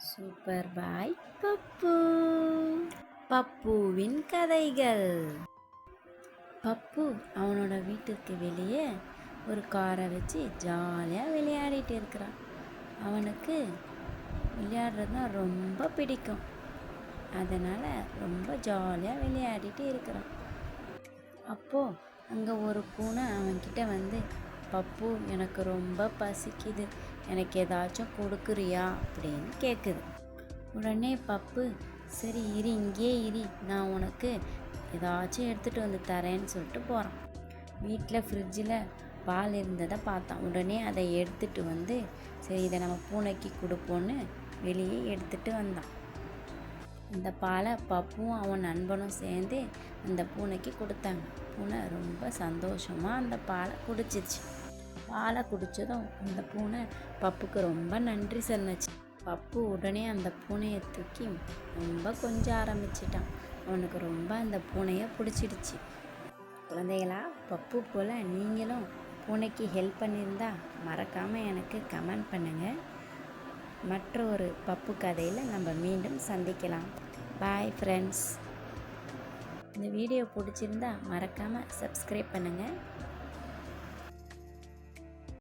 Super பாய் பப்பு. பப்புவின் கதைகள். பப்பு அவனோட வீட்டுக்கு வெளியே ஒரு காரை வச்சு ஜாலியாக விளையாடிட்டு இருக்கிறான். அவனுக்கு விளையாடுறதுனா ரொம்ப பிடிக்கும். அதனால் ரொம்ப ஜாலியாக விளையாடிட்டு இருக்கிறான். அப்போது அங்கே ஒரு பூனை அவன்கிட்ட வந்து, பப்பு எனக்கு ரொம்ப பசிக்குது, எனக்கு ஏதாச்சும் கொடுக்குறியா அப்படின்னு கேட்குது. உடனே பப்பு, சரி இரு, இங்கே இரு, நான் உனக்கு ஏதாச்சும் எடுத்துகிட்டு வந்து தரேன்னு சொல்லிட்டு போகிறான். வீட்டில் ஃப்ரிட்ஜில் பால் இருந்ததை பார்த்தான். உடனே அதை எடுத்துகிட்டு வந்து, சரி இதை நம்ம பூனைக்கு கொடுப்போன்னு வெளியே எடுத்துகிட்டு வந்தான். அந்த பாலை பப்புவும் அவன் நண்பனும் சேர்ந்து அந்த பூனைக்கு கொடுத்தாங்க. பூனை ரொம்ப சந்தோஷமாக அந்த பாலை குடிச்சிருச்சு. பாலை குடித்ததும் அந்த பூனை பப்புக்கு ரொம்ப நன்றி சொன்னுச்சு. பப்பு உடனே அந்த பூனையை தூக்கி ரொம்ப கொஞ்ச ஆரம்பிச்சிட்டான். அவனுக்கு ரொம்ப அந்த பூனையை பிடிச்சிடுச்சு. குழந்தைகளா, பப்பு போல் நீங்களும் பூனைக்கு ஹெல்ப் பண்ணியிருந்தா மறக்காமல் எனக்கு கமெண்ட் பண்ணுங்கள். மற்ற ஒரு பப்பு கதையில் நம்ம மீண்டும் சந்திக்கலாம். Bye friends. இந்த வீடியோ பிடிச்சிருந்தா மறக்காமல் சப்ஸ்கிரைப் பண்ணுங்கள்.